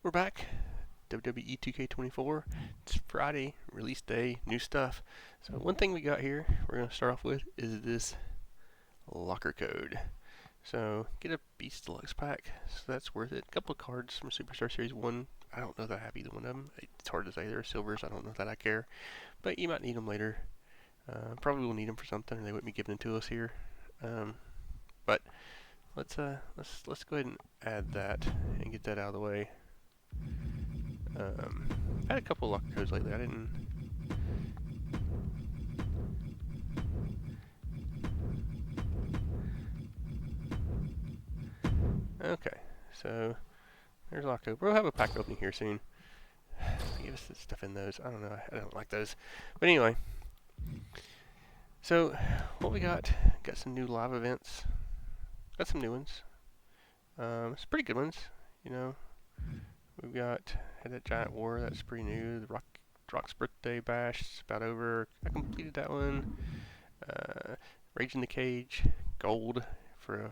We're back. WWE 2K24. It's Friday, release day, new stuff. So one thing we got here, we're going to start off with, is this locker code. So get a Beast Deluxe pack, so that's worth it. A couple of cards from Superstar Series 1. I don't know that I have either one of them. It's hard to say. They're silvers. I don't know that I care. But you might need them later. Probably will need them for something, or they wouldn't be giving them to us here. But let's go ahead and add that and get that out of the way. I had a couple of locker codes lately. I didn't. Okay, so there's locker code. We'll have a pack opening here soon. Give us the stuff in those. I don't know. I don't like those. But anyway, so what we got? Got some new live events. Got some new ones. Some pretty good ones. You know, we've had that giant war. That's pretty new. The Rock's birthday bash is about over. I completed that one. Rage in the Cage, gold for a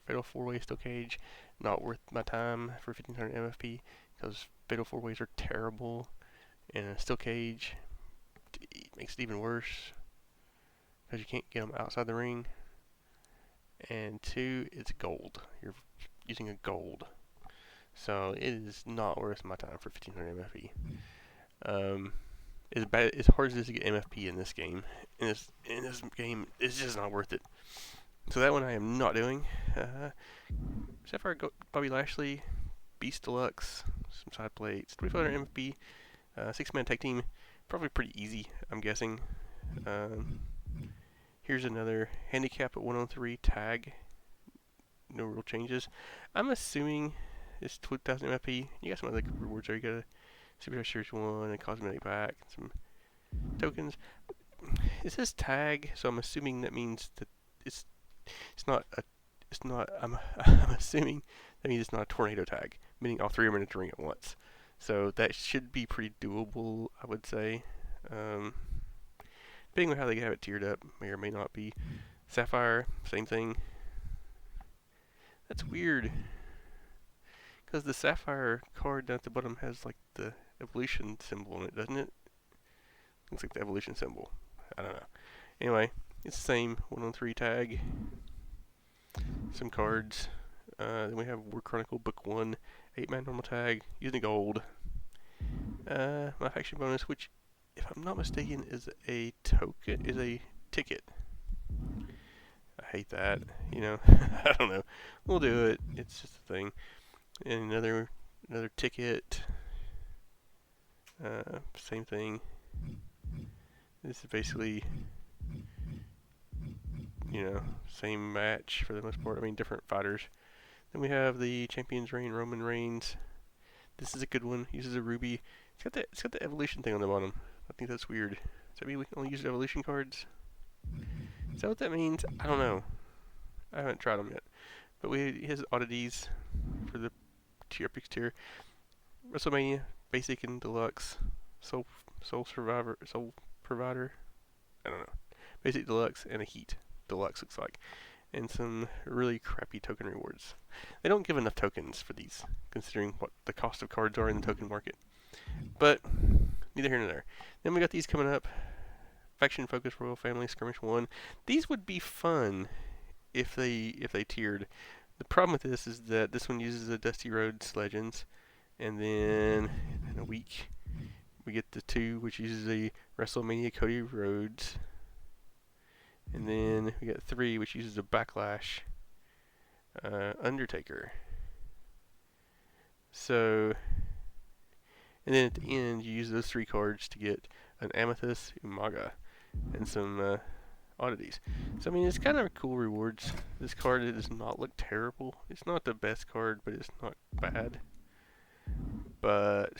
fatal 4-way steel cage. Not worth my time for 1500 MFP because fatal 4-ways are terrible, and a steel cage makes it even worse because you can't get them outside the ring. And 2, it's gold. You're using a gold, so it is not worth my time for 1500 MFP. As hard as it is to get MFP in this game, it's just not worth it. So that one I am not doing. Sapphire Bobby Lashley, Beast Deluxe, some side plates, 2500 MFP, 6-man tag team, probably pretty easy, I'm guessing. Here's another handicap at 103 tag. No real changes. I'm assuming it's 2000 MFP. You got some other rewards there. You got a Superstar Series 1, a cosmetic pack, some tokens. It says tag, so I'm assuming that means that it's not. I'm assuming that means it's not a tornado tag, meaning all 3 are meant to ring at once. So that should be pretty doable, I would say. Depending on how they have it tiered up, may or may not be. Sapphire, same thing. That's weird, because the Sapphire card down at the bottom has like the evolution symbol on it, doesn't it? Looks like the evolution symbol. I don't know. Anyway, it's the same 103 tag. Some cards. Then we have War Chronicle Book 1, 8-man normal tag, using gold. My faction bonus, which, if I'm not mistaken, is a ticket. I hate that. You know, I don't know. We'll do it. It's just a thing. And another ticket. Same thing. This is basically, you know, same match for the most part. I mean, different fighters. Then we have the Champion's Reign, Roman Reigns. This is a good one. Uses a ruby. It's got the evolution thing on the bottom. I think that's weird. Does that mean we can only use evolution cards? Is that what that means? I don't know. I haven't tried them yet. But he has oddities for the tier picks tier. WrestleMania, basic and deluxe. Soul Provider. I don't know. Basic deluxe and a Heat deluxe looks like. And some really crappy token rewards. They don't give enough tokens for these, considering what the cost of cards are in the token market. But neither here nor there. Then we got these coming up. Faction Focus Royal Family Skirmish 1. These would be fun if they tiered. The problem with this is that this one uses the Dusty Rhodes Legends, and then in a week we get the 2, which uses a WrestleMania Cody Rhodes, and then we get 3, which uses a Backlash Undertaker. So, and then at the end you use those 3 cards to get an Amethyst Umaga and some oddities. So I mean, it's kind of cool rewards. This card does not look terrible. It's not the best card, but it's not bad. But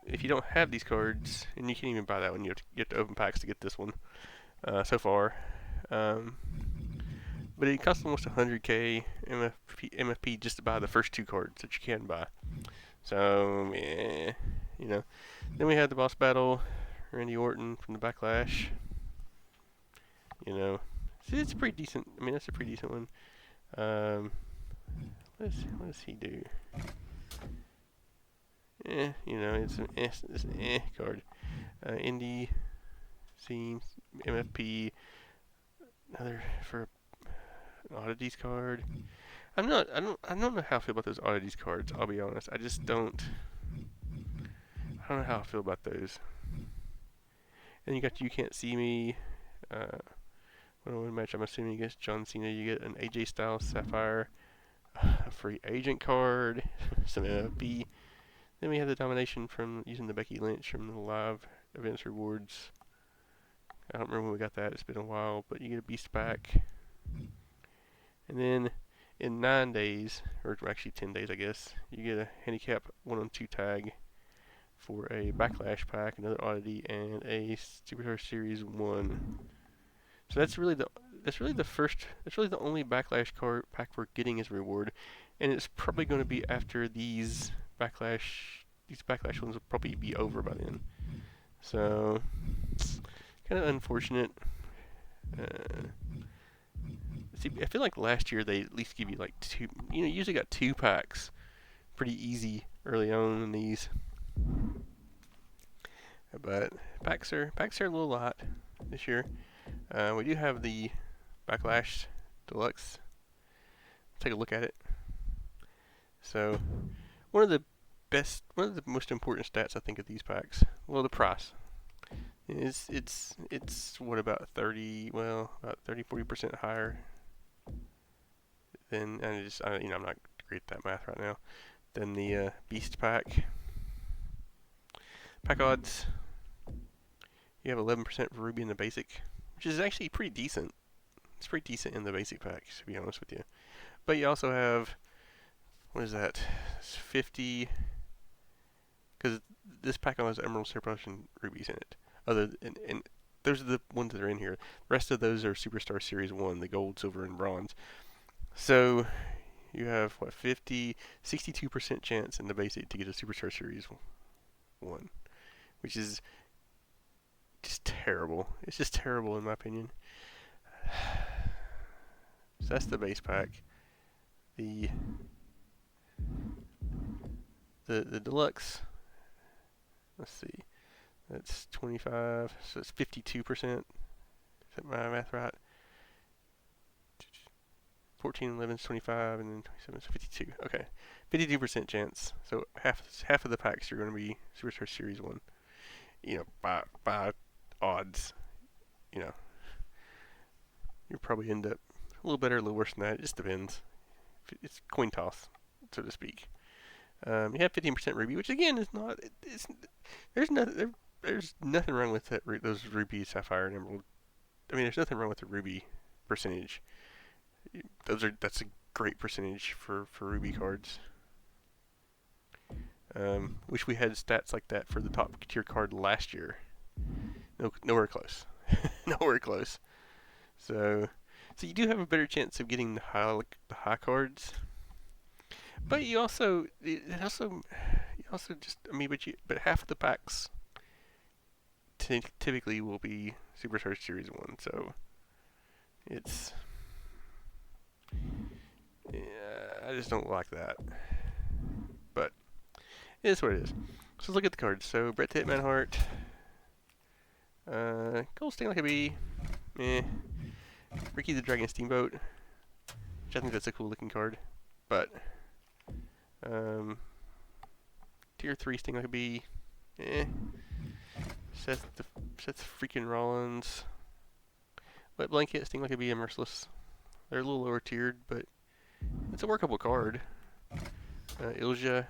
if you don't have these cards, and you can't even buy that one, you have to open packs to get this one so far. But it costs almost 100k MFP just to buy the first 2 cards that you can buy. So, yeah, you know. Then we had the boss battle, Randy Orton from the Backlash. You know, it's pretty decent. I mean, that's a pretty decent one. what does he do? You know, it's an card. Indie scene, MFP, another for an oddities card. I don't know how I feel about those oddities cards. I'll be honest. I don't know how I feel about those. And you got You Can't See Me. One match I'm assuming against John Cena. You get an AJ Styles Sapphire, a free agent card, some MFP. Then we have the domination from using the Becky Lynch from the live events rewards. I don't remember when we got that. It's been a while, but you get a Beast pack. And then in 9 days, or actually 10 days, I guess, you get a handicap 1-on-2 tag for a Backlash pack, another oddity, and a Superstar Series 1. So that's really the only Backlash card pack we're getting as reward, and it's probably going to be after these Backlash ones will probably be over by then. So kind of unfortunate. See, I feel like last year they at least give you like two. You know, usually got 2 packs, pretty easy early on in these. But packs are a little lot this year. We do have the Backlash Deluxe. Take a look at it. So, one of the most important stats I think of these packs, well, the price. It's what about 30-40% higher than, I'm not great at that math right now, than the Beast pack. Pack odds. You have 11% for Ruby in the basic, which is actually pretty decent. It's pretty decent in the basic pack, to be honest with you. But you also have, what is that? It's 50, because this pack only has Emerald, Surplus, and Rubies in it. And those are the ones that are in here. The rest of those are Superstar Series 1, the gold, silver, and bronze. So you have, 62% chance in the basic to get a Superstar Series 1, which is just terrible. It's just terrible in my opinion. So that's the base pack. The deluxe, let's see, that's 25, so it's 52%. Is that my math right? 14, 11 is 25, and then 27 is 52. Okay, 52% chance. So half of the packs are going to be Superstar Series 1. You know, by odds, you know, you'll probably end up a little better, a little worse than that. It just depends. It's coin toss, so to speak. You have 15% Ruby, which again is not. There's nothing wrong with those Ruby, Sapphire, and Emerald. I mean, there's nothing wrong with the Ruby percentage. That's a great percentage for Ruby cards. Wish we had stats like that for the top tier card last year. Nowhere close. Nowhere close. So you do have a better chance of getting the high cards. But you also just, I mean, but half of the packs typically will be Superstar Series 1, so it's, I just don't like that. But it is what it is. So let's look at the cards. So Bret the Hitman Hart, Gold Sting Like a Bee, Ricky the Dragon Steamboat, which I think that's a cool looking card, but Tier 3 Sting Like a Bee, Seth freaking Rollins, Wet Blanket, Sting Like a Bee, and Merciless. They're a little lower tiered, but it's a workable card. Ilja,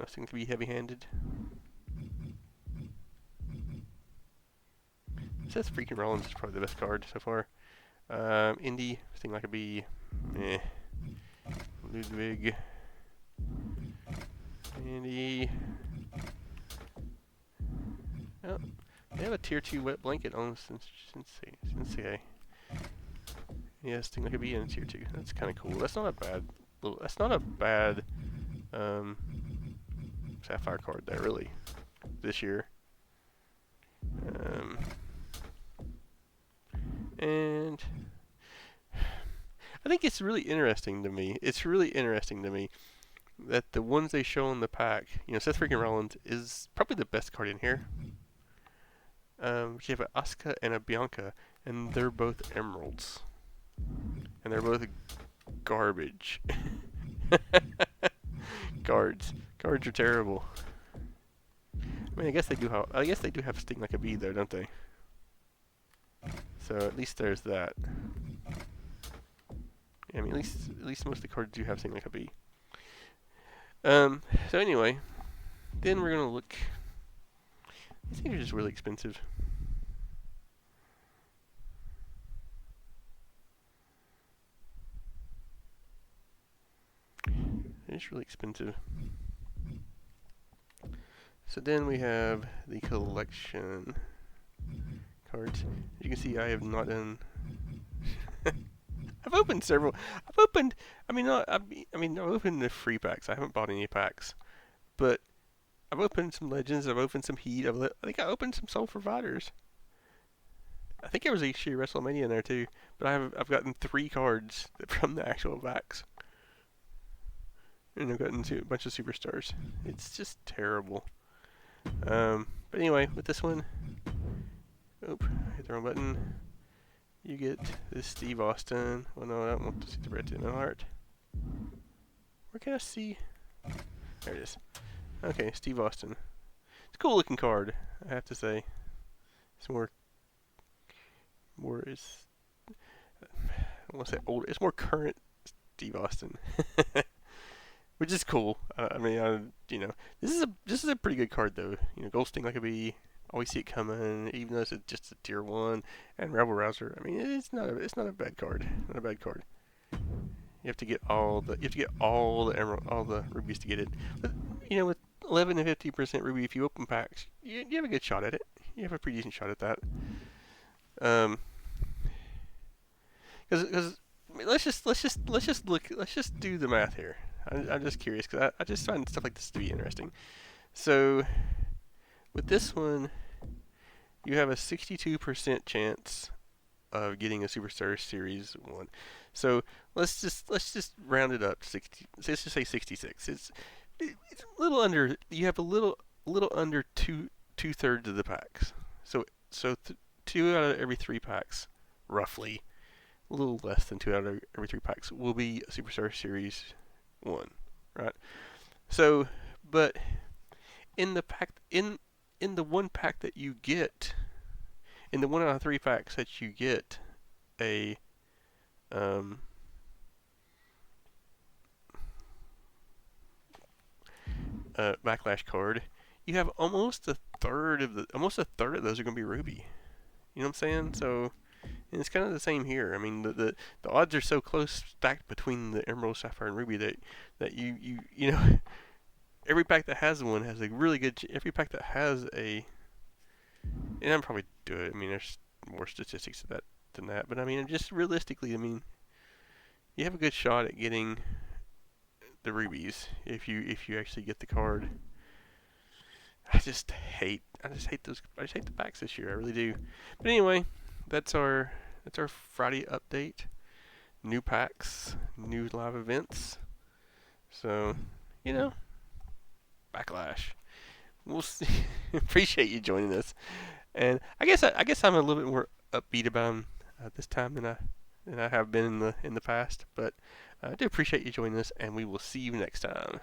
Sting Like a Bee, Heavy Handed. Seth freaking Rollins is probably the best card so far. Indy, Sting Like a Bee, Ludwig, Andy. Oh, they have a tier 2 Wet Blanket on Sensei. Yeah, Sting Like a Bee in tier 2. That's kind of cool. That's not a bad Sapphire card there, really, this year. And I think it's really interesting to me. It's really interesting to me that the ones they show in the pack, Seth freaking Rollins is probably the best card in here. You have an Asuka and a Bianca, and they're both emeralds, and they're both garbage. Cards are terrible. I mean, I guess they do have Sting like a bee though, don't they? So at least there's that. Yeah, I mean, at least most of the cards do have Sting like a bee. So anyway, then we're gonna look. These things are just really expensive. They're just really expensive. So then we have the collection cards. As you can see, I have not done. I've opened several. I've opened. I mean, I've opened the free packs. I haven't bought any packs, but I've opened some Legends. I've opened some Heat. I think I opened some Soul Providers. I think there was actually WrestleMania in there too. But I've gotten 3 cards from the actual packs, and I've gotten a bunch of superstars. It's just terrible. But anyway, with this one, I hit the wrong button. You get this Steve Austin. Well, no, I don't want to see the Bret Hart. Where can I see? There it is. Okay, Steve Austin. It's a cool looking card, I have to say. It's more is I want to say older. It's more current Steve Austin, which is cool. This is a pretty good card though. Gold Sting like a bee. Always see it coming, even though it's just a tier 1. And Rebel Rouser. I mean, it's not a bad card. Not a bad card. You have to get all the rubies to get it. But with 11 and 50% ruby, if you open packs, you have a good shot at it. You have a pretty decent shot at that. Because let's just do the math here. I'm just curious because I just find stuff like this to be interesting. So with this one, you have a 62% chance of getting a Superstar Series 1. So let's just round it up to 60. Let's just say 66. It's a little under. You have a little under two-thirds of the packs. So 2 out of every 3 packs, roughly, a little less than 2 out of every 3 packs will be a Superstar Series 1, right? So, but in the pack in the one pack that you get, in the 1 out of 3 packs that you get a Backlash card, you have almost a third of those are going to be ruby. You know what I'm saying? So, and it's kind of the same here. I mean, the odds are so close stacked between the Emerald, Sapphire, and Ruby that you know every pack that has one has a really good. Every pack that has a, and I'm probably do it. I mean, there's more statistics to that than that, but I mean, just realistically, I mean, you have a good shot at getting the rubies if you actually get the card. I just hate the packs this year. I really do. But anyway, that's our Friday update. New packs, new live events. So, Backlash. We'll see. Appreciate you joining us. And I guess I'm a little bit more upbeat about them this time than I have been in the past. But I do appreciate you joining us, and we will see you next time.